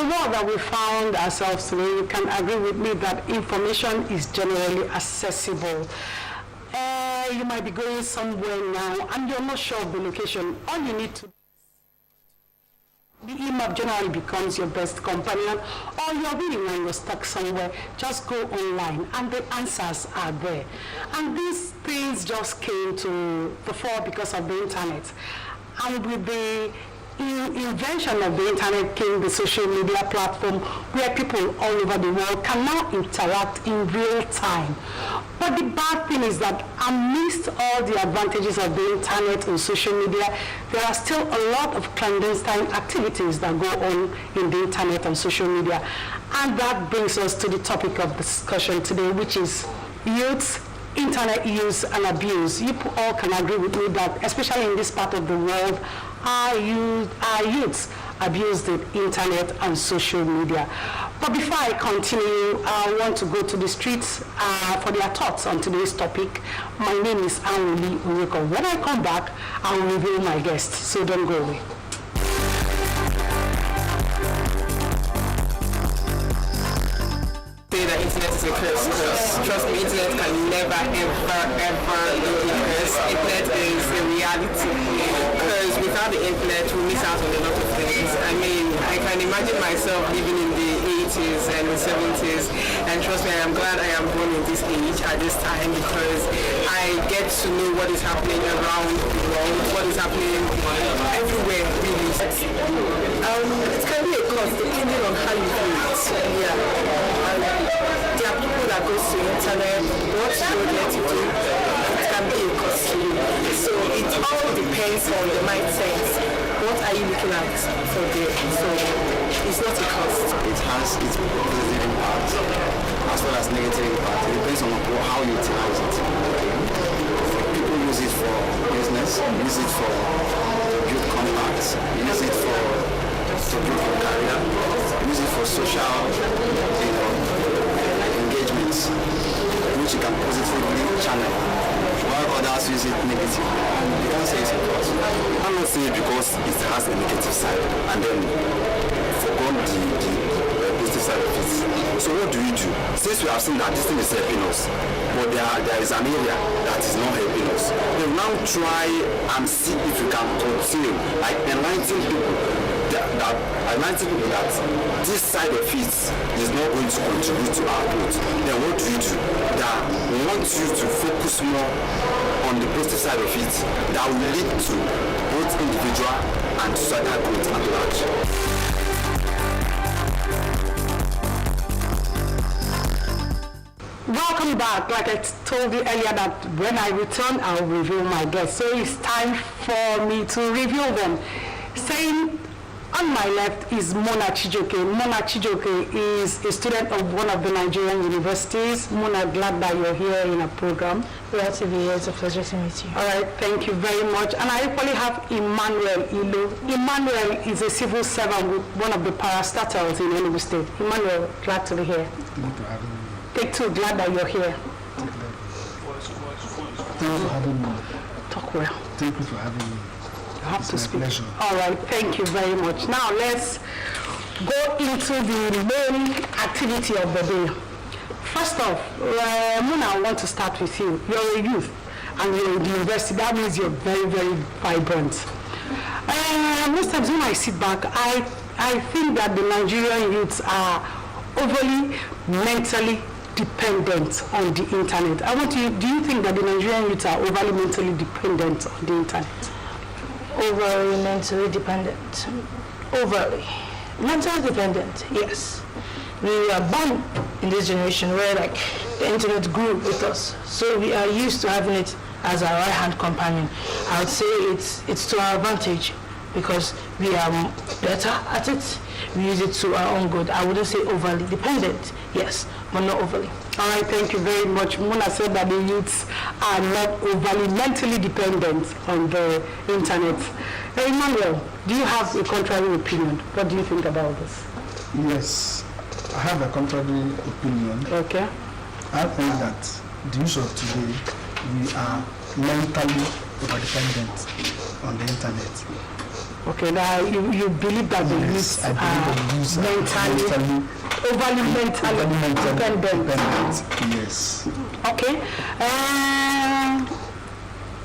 world that we found ourselves today, you can agree with me that information is generally accessible. You might be going somewhere now and you're not sure of the location. All you need to the e-map generally becomes your best companion, or you're reading when you're stuck somewhere, just go online and the answers are there. And these things just came to the fore because of the internet. And with the invention of the internet came the social media platform where people all over the world can now interact in real time. But the bad thing is that amidst all the advantages of the internet and social media, there are still a lot of clandestine activities that go on in the internet and social media. And that brings us to the topic of discussion today, which is youth, internet use and abuse. You all can agree with me that, especially in this part of the world, our youths abuse the internet and social media. But before I continue, I want to go to the streets for their thoughts on today's topic. My name is Anuli Ureko. When I come back, I will reveal my guest, so don't go away. Say that internet is a curse, because trust me, internet can never, ever be a curse. Internet is a reality, because without the internet, we miss out on a lot of things. I mean, I can imagine myself living in the 80s and the 70s, and trust me, I am glad I am born in this age at this time, because I get to know what is happening around the world, what is happening everywhere, really. It can be a cause depending on how you do it. Yeah. There are people that go to the internet, what you get to do, it can be a cost to you. So it all depends on the mindset. What are you looking at for there? So it's not a cost. It has its positive impact as well as negative impact. It depends on how you utilize it. People use it for business, use it for build contacts, use it for to build your career, use it for social engagements, which you can positively channel, while others use it negatively. You can't say it's a cause. I'm not saying it because it has a negative side, and then forgone the positive side of it. So what do we do? Since we have seen that this thing is helping us, but there is an area that is not helping us, we will now try and see if we can continue, like enlightening people that this side of it is not going to contribute to our growth. Then what do we do? That we want you to focus more on the positive side of it that will lead to both individual and societal growth at large. Welcome back. Like I told you earlier that when I return, I'll reveal my guests. So it's time for me to reveal them. Saying on my left is Mona Chijoke. Mona Chijoke is a student of one of the Nigerian universities. Mona, glad that you're here in a program. Glad to be here. It's a pleasure to meet you. All right, thank you very much. And I equally have Emmanuel Ilo. Emmanuel is a civil servant with one of the parastatals in Enugu State. Emmanuel, glad to be here. Thank you for having me. Take two, glad that you're here. Thank you for having me. Talk well. Thank you for having me. You have It's to my speak. pleasure. All right, thank you very much. Now let's go into the main activity of the day. First off, Mona, I want to start with you. You're a youth and you're in the university. That means you're very, very vibrant. Most times when I sit back, I think that the Nigerian youths are overly mentally dependent on the internet. Do you think that the Nigerian youths are overly mentally dependent on the internet? Overly mentally dependent. Overly. Mentally dependent, yes. We are born in this generation where the internet grew with us. So we are used to having it as our right-hand companion. I would say it's to our advantage because we are better at it. We use it to our own good. I wouldn't say overly dependent, yes, but not overly. All right, thank you very much. Mona said that the youths are not overly mentally dependent on the internet. Emmanuel, do you have a contrary opinion? What do you think about this? Yes, I have a contrary opinion. Okay. I think that the use of today, we are mentally over-dependent on the internet. Okay, now you believe that the youth I believe the youths are overly mentally dependent. Yes. Okay.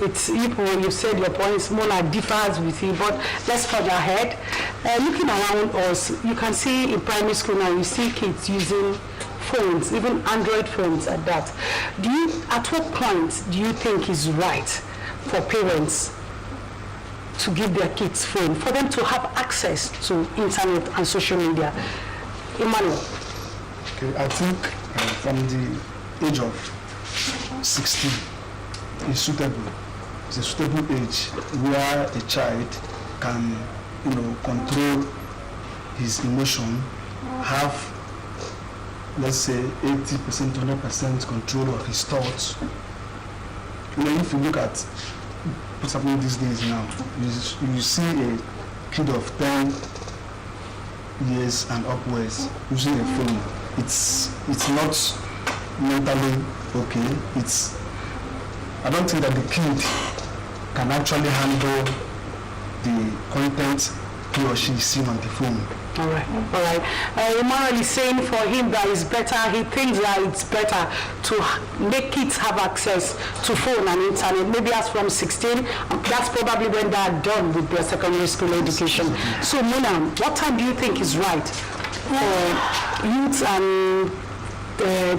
It's when you said your points, Mona differs with you, but let's further ahead. Looking around us, you can see in primary school now, you see kids using phones, even Android phones at that. At what point do you think is right for parents to give their kids phone, for them to have access to internet and social media? Emmanuel. Okay, I think from the age of 16 is suitable. It's a suitable age where a child can, control his emotion, have, let's say, 80%, 100% control of his thoughts. If you look at what's happening these days now, you see a kid of 10 years and upwards using a phone. It's not mentally okay. I don't think that the kid can actually handle the content he or she is seeing on the phone. All right. Emmanuel is saying for him that it's better, he thinks that it's better to make kids have access to phone and internet, maybe as from 16, that's probably when they are done with their secondary school education. So Mona, what time do you think is right for youths and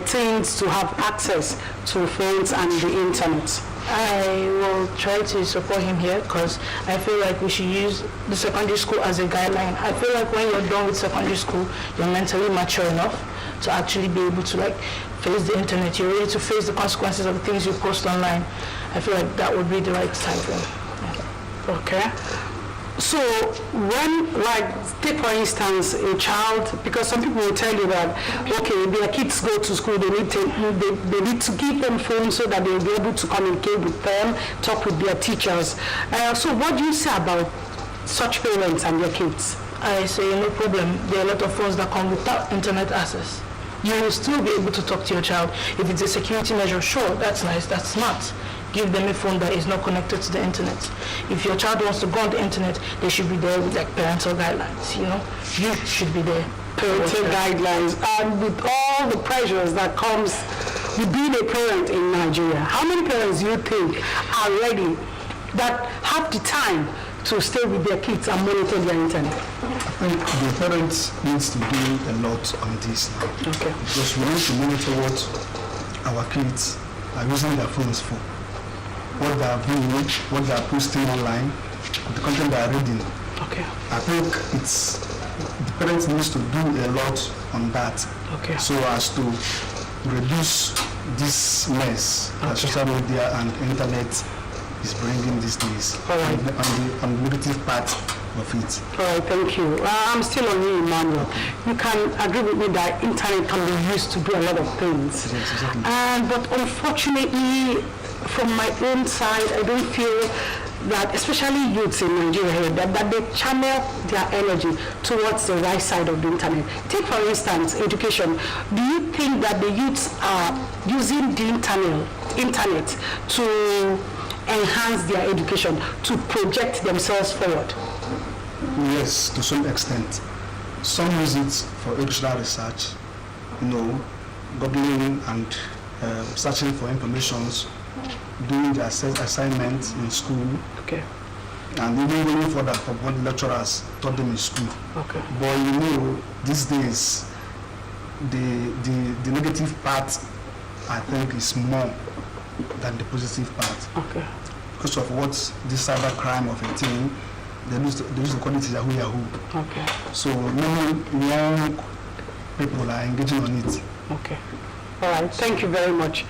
teens to have access to phones and the internet? I will try to support him here because I feel like we should use the secondary school as a guideline. I feel like when you're done with secondary school, you're mentally mature enough to actually be able to face the internet. You're ready to face the consequences of the things you post online. I feel like that would be the right time for him. Yeah. Okay. So when, take for instance a child, because some people will tell you that, okay, their kids go to school, they need to give them phones so that they'll be able to communicate with them, talk with their teachers. So what do you say about such parents and their kids? I say no problem. There are a lot of phones that come without internet access. You will still be able to talk to your child. If it's a security measure, sure, that's nice, that's smart. Give them a phone that is not connected to the internet. If your child wants to go on the internet, they should be there with parental guidelines, You should be there. Parental guidelines. And with all the pressures that comes with being a parent in Nigeria, how many parents do you think are ready, that have the time to stay with their kids and monitor their internet? I think the parents needs to do a lot on this now. Okay. Because we need to monitor what our kids are using their phones for, what they are viewing, what they are posting online, the content they are reading. Okay. I think the parents needs to do a lot on that. Okay. So as to reduce this mess that social media and internet is bringing these days. All right. On the negative part of it. All right, thank you. I'm still on you, Emmanuel. You can agree with me that internet can be used to do a lot of things. Yes, exactly. But unfortunately, from my own side, I don't feel that, especially youths in Nigeria, that they channel their energy towards the right side of the internet. Take, for instance, education. Do you think that the youths are using the internet to enhance their education, to project themselves forward? Yes, to some extent. Some use it for educational research, googling and searching for informations, doing the assignments in school. Okay. And even going further for what lecturers taught them in school. Okay. But these days, the negative part, I think, is more than the positive part. Okay. Because of what this cyber crime of a teen, they used to call it Yahoo. Okay. So many young people are engaging on it. Okay. All right. Thank you very much.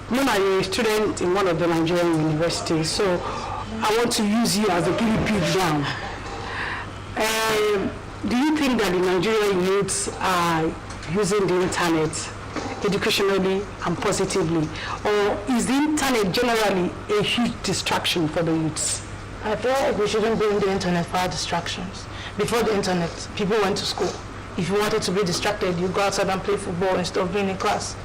Mona, you're a student in one of the Nigerian universities, so I want to use you as a guinea pig now. Do you think that the Nigerian youths are using the internet educationally and positively, or is the internet generally a huge distraction for the youths? I feel like we shouldn't bring the internet for our distractions. Before the internet, people went to school. If you wanted to be distracted, you go outside and play football instead of being in class.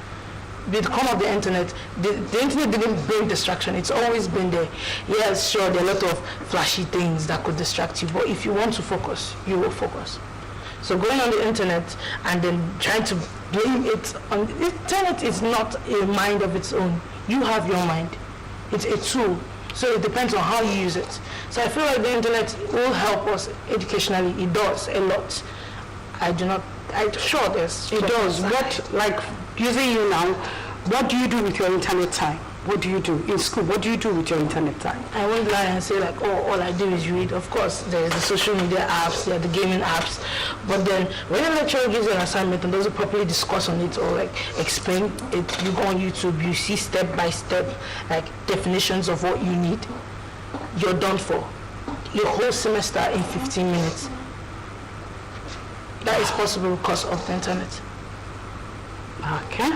with the come of the internet, the internet didn't bring distraction. It's always been there. Yes, sure, there are a lot of flashy things that could distract you, but if you want to focus, you will focus. So going on the internet and then trying to blame it on the internet is not a mind of its own. You have your mind. It's a tool. So it depends on how you use it. So I feel like the internet will help us educationally. It does a lot. Sure there's. It does. What, like using you now, what do you do with your internet time? What do you do in school? What do you do with your internet time? I won't lie and say like, oh, all I do is read. Of course, there's the social media apps, there are the gaming apps. But then when a lecturer gives you an assignment and doesn't properly discuss on it or like explain it, you go on YouTube, you see step by step like definitions of what you need. You're done for. Your whole semester in 15 minutes. That is possible because of the internet. Okay.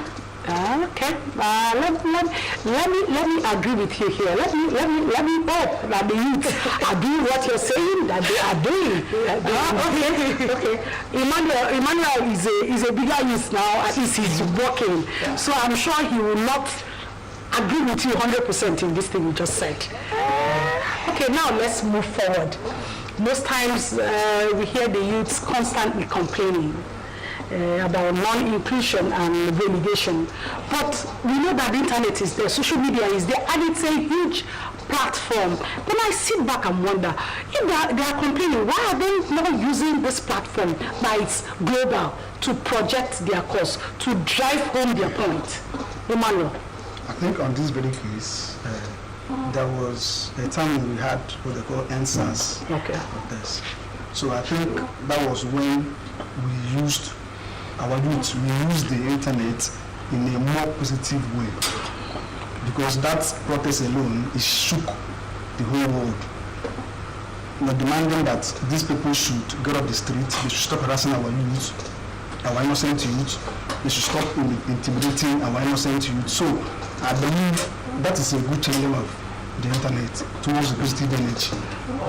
Okay. Let me agree with you here. Let me hope that the youth are doing what you're saying that they are doing. Okay. Emmanuel is a bigger youth now. At least he's working. So I'm sure he will not agree with you 100% in this thing you just said. Okay, now let's move forward. Most times we hear the youths constantly complaining about non-inclusion and relegation. But we know that the internet is there, social media is there, and it's a huge platform. Then I sit back and wonder, if they are complaining, why are they not using this platform that is global to project their cause, to drive home their point? Emmanuel. I think on this very case, there was a time we had what they call NSAS of this. So I think that was when we used our youth, we used the internet in a more positive way, because that protest alone is shook the whole world. We're demanding that these people should get off the street, they should stop harassing our youth, our innocent youth, they should stop intimidating our innocent youth. So I believe that is a good channel of the internet towards the positive energy.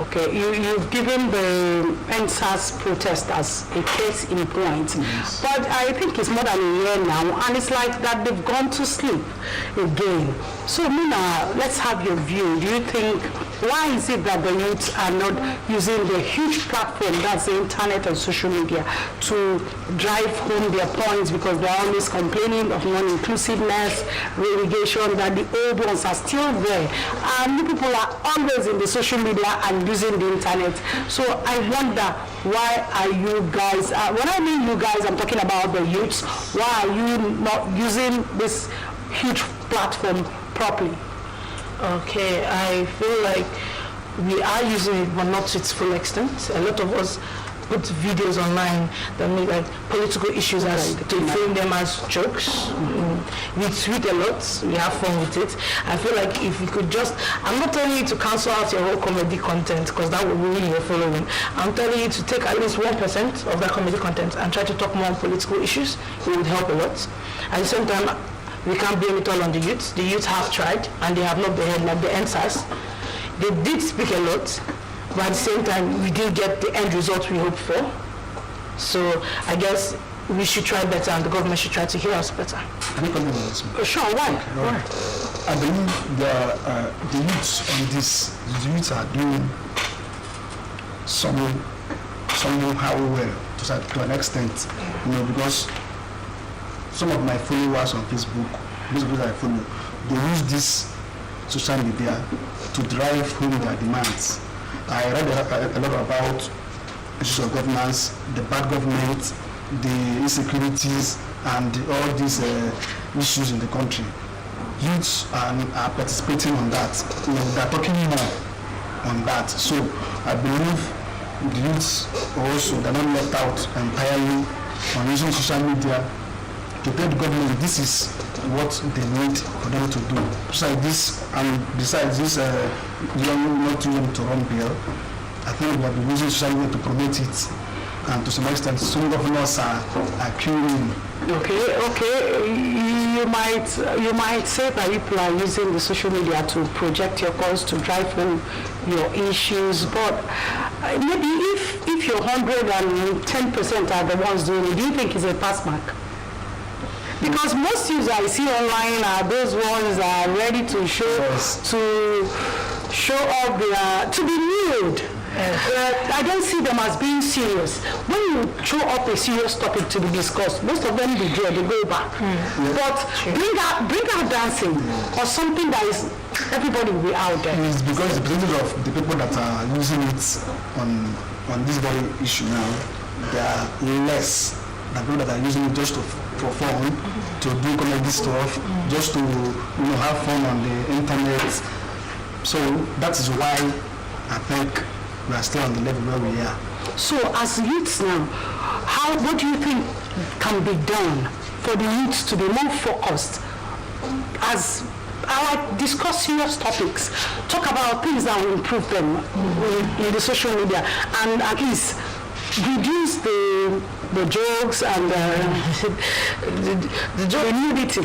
Okay, you've given the NSAS protest as a case in point, yes. But I think it's more than a year now, and it's like that they've gone to sleep again. So Mina, let's have your view. Do you think, why is it that the youths are not using the huge platform, that's the internet and social media, to drive home their points, because they're always complaining of non-inclusiveness, relegation, that the old ones are still there, and new people are always in the social media and using the internet. So I wonder, why are you guys, when I mean you guys, I'm talking about the youths, why are you not using this huge platform properly? Okay, I feel like we are using it, but not to its full extent. A lot of us put videos online that make like political issues as to frame them as jokes. We tweet a lot, we have fun with it. I feel like if we could just, I'm not telling you to cancel out your whole comedy content, because that will ruin your following. I'm telling you to take at least 1% of that comedy content and try to talk more on political issues. It would help a lot. At the same time, we can't blame it all on the youth. The youth have tried and they have not behaved like the NSAS. They did speak a lot, but at the same time, we didn't get the end result we hoped for. So I guess we should try better, and the government should try to hear us better. Can you comment on this? Sure, why? I believe the youths on this, the youths are doing somehow well to an extent, because some of my followers on Facebook, those people that I follow, they use this social media to drive home their demands. I read a lot about issues of governance, the bad government, the insecurities, and all these issues in the country. Youths are participating on that. They're talking more on that. So I believe the youths also, they're not left out entirely on using social media to tell the government this is what they need for them to do. So like this, and besides this, not too young to run bill, I think we have been using social media to promote it, and to some extent, some governors are queuing. Okay. You might say that people are using the social media to project your cause, to drive home your issues, but maybe if your 110% are the ones doing it, do you think it's a pass mark? Because most youths I see online are those ones that are ready to show off their, to be nude. I don't see them as being serious. When you throw up a serious topic to be discussed, most of them they go back. But bring out dancing or something that is everybody will be out there. It's because the percentage of the people that are using it on this very issue now, they are less than people that are using it just for fun, to do comedy stuff, just to have fun on the internet. So that is why I think we are still on the level where we are. So as youths now, what do you think can be done for the youths to be more focused? As I discuss serious topics, talk about things that will improve them in the social media, and at least reduce the jokes and the nudity.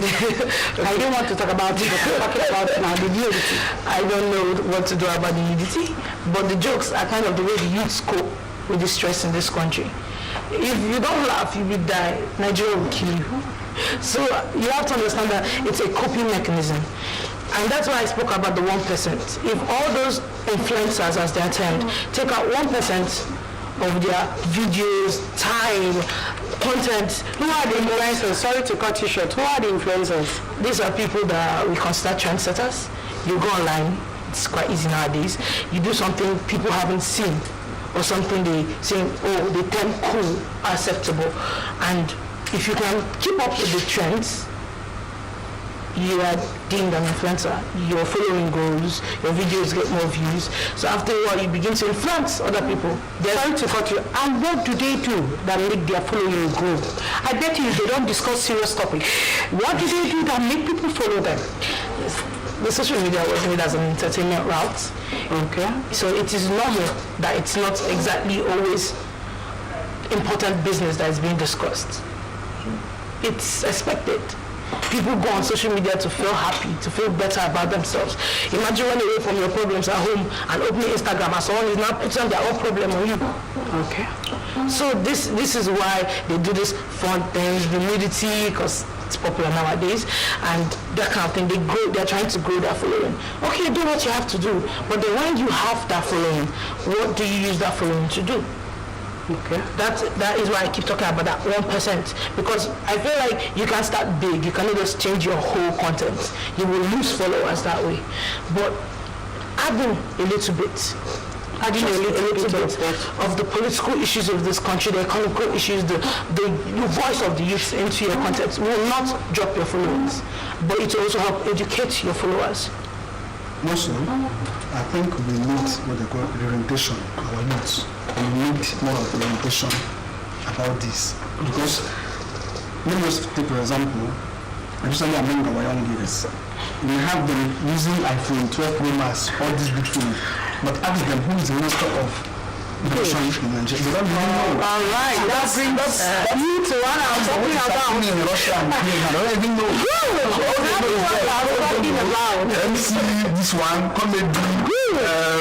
I don't want to talk about it, but talking about now the nudity. I don't know what to do about the nudity, but the jokes are kind of the way the youths cope with the stress in this country. If you don't laugh, you will die. Nigeria will kill you. So you have to understand that it's a coping mechanism. And that's why I spoke about the 1%. If all those influencers, as they are termed, take out 1% of their videos, time, content. Who are the influencers? Sorry to cut you short. Who are the influencers? These are people that we consider trendsetters. You go online, it's quite easy nowadays. You do something people haven't seen, or something they think, they term cool, acceptable. And if you can keep up with the trends, you are deemed an influencer. Your following grows, your videos get more views. So after a while, you begin to influence other people. They're trying to cut you. And what do they do that make their following grow? I bet you they don't discuss serious topics. What do they do that make people follow them? The social media was made as an entertainment route. Okay. So it is normal that it's not exactly always important business that is being discussed. It's expected. People go on social media to feel happy, to feel better about themselves. Imagine running away from your problems at home and opening Instagram and someone is now putting their own problem on you. Okay. So this is why they do this fun things, the nudity, because it's popular nowadays, and that kind of thing. They're trying to grow their following. Okay, do what you have to do, but then when you have that following, what do you use that following to do? Okay. That is why I keep talking about that 1%, because I feel like you can start big, you cannot just change your whole content. You will lose followers that way. But adding a little bit of the political issues of this country, the economical issues, the voice of the youth into your content will not drop your followers, but it will also help educate your followers. Also, I think we need what they call orientation, our youth. We need more of orientation about this. Because, let me just take for example, especially among our young girls, we have them using iPhone 12 Pro Max, all these big phones, but ask them who is the minister of education in Nigeria. They don't even know. All right, that brings you to what I'm talking about. In Russia and Ukraine, I don't even know. MC, this one, comedy.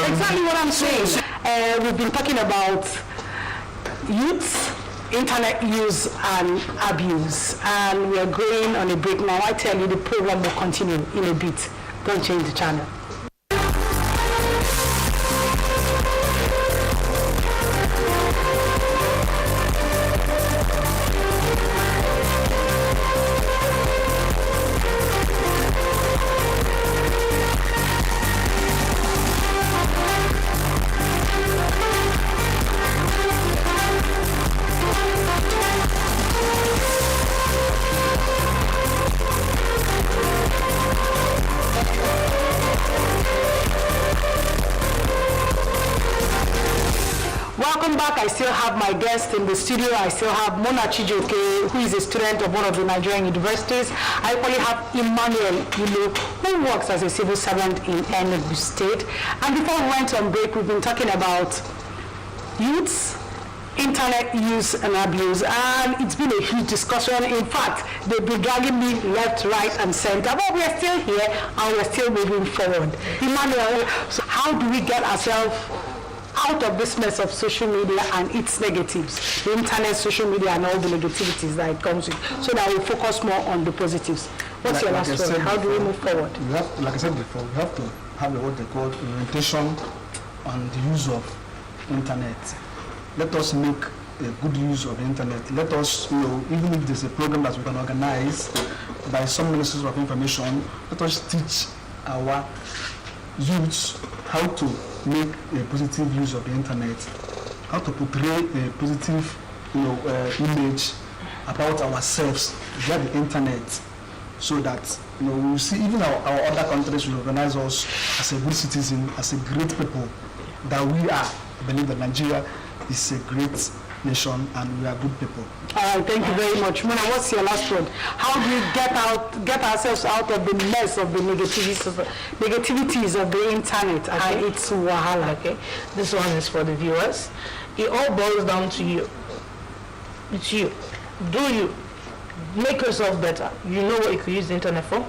Exactly what I'm saying. We've been talking about youth, internet use and abuse, and we are going on a break now. I tell you, the program will continue in a bit. Don't change the channel. Welcome back. I still have my guest in the studio. I still have Mona Chijoke, who is a student of one of the Nigerian universities. I equally have Emmanuel Ilo, who works as a civil servant in Enugu State. And before we went on break, we've been talking about youths, internet use and abuse, and it's been a huge discussion. In fact, they've been dragging me left, right, and center, but we're still here and we're still moving forward. Emmanuel, so how do we get ourselves out of this mess of social media and its negatives, the internet, social media, and all the negativities that it comes with, so that we focus more on the positives. What's your last word? How do we move forward? We have, like I said before, we have to have what they call orientation on the use of internet. Let us make a good use of the internet. Let us, even if there's a program that we can organize by some ministers of information, let us teach our youths how to make a positive use of the internet, how to portray a positive image about ourselves via the internet, so that we will see even our other countries will recognize us as a good citizen, as a great people that we are. I believe that Nigeria is a great nation and we are good people. All right, thank you very much. Mona, what's your last word? How do we get ourselves out of the mess of the negativities of the internet and its wahala? Okay, this one is for the viewers. It all boils down to you. It's you. Do you make yourself better? You know what you could use the internet for?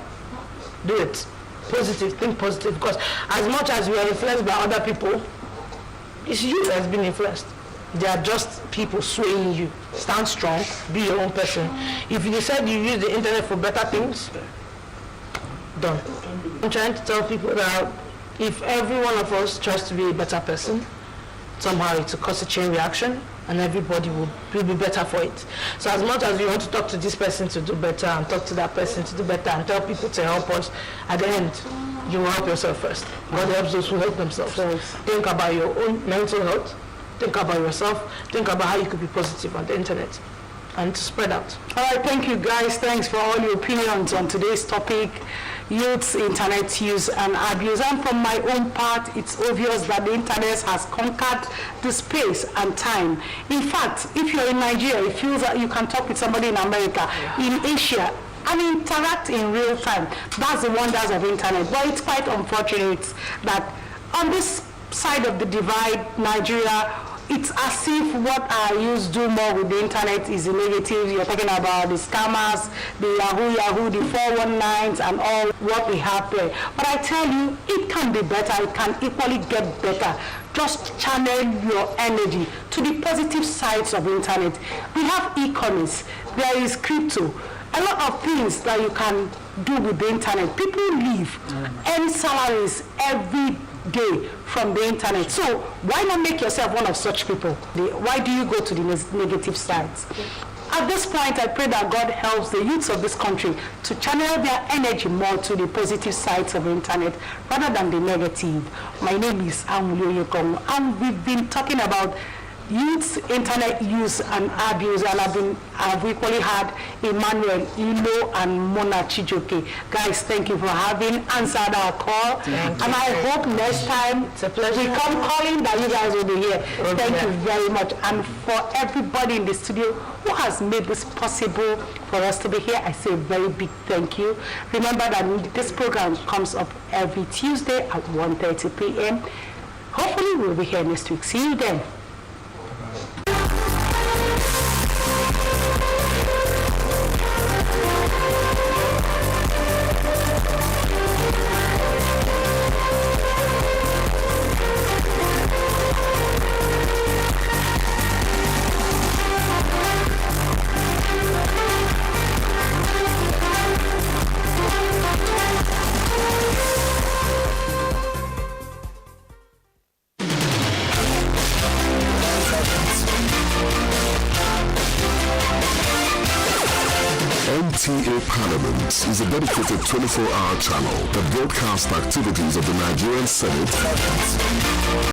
Do it. Positive, think positive, because as much as we are influenced by other people, it's you that's been influenced. They are just people swaying you. Stand strong, be your own person. If you decide you use the internet for better things, done. I'm trying to tell people that if every one of us tries to be a better person, somehow it will cause a chain reaction and everybody will be better for it. So as much as you want to talk to this person to do better and talk to that person to do better and tell people to help us, at the end, you will help yourself first. God helps those who help themselves. So think about your own mental health. Think about yourself. Think about how you could be positive on the internet and to spread out. All right, thank you guys. Thanks for all your opinions on today's topic, youth's internet use and abuse. And from my own part, it's obvious that the internet has conquered the space and time. In fact, if you're in Nigeria, it feels that you can talk with somebody in America, in Asia, and interact in real time. That's the wonders of internet. But it's quite unfortunate that on this side of the divide, Nigeria, it's as if what our youths do more with the internet is the negative. You're talking about the scammers, the Yahoo, the 419s, and all what we have there. But I tell you, it can be better. It can equally get better. Just channel your energy to the positive sides of the internet. We have e-commerce. There is crypto. A lot of things that you can do with the internet. People live, earn salaries every day from the internet. So why not make yourself one of such people? Why do you go to the negative sides? At this point, I pray that God helps the youths of this country to channel their energy more to the positive sides of the internet rather than the negative. My name is Amulio Yekong, and we've been talking about youth internet use and abuse, and I've equally had Emmanuel, Ilo, and Mona Chijoke. Guys, thank you for having answered our call. And I hope next time we come calling that you guys will be here. Thank you very much. And for everybody in the studio who has made this possible for us to be here, I say a very big thank you. Remember that this program comes up every Tuesday at 1:30 p.m. Hopefully we'll be here next week. See you then. NTA Parliament is a dedicated 24-hour channel that broadcasts activities of the Nigerian Senate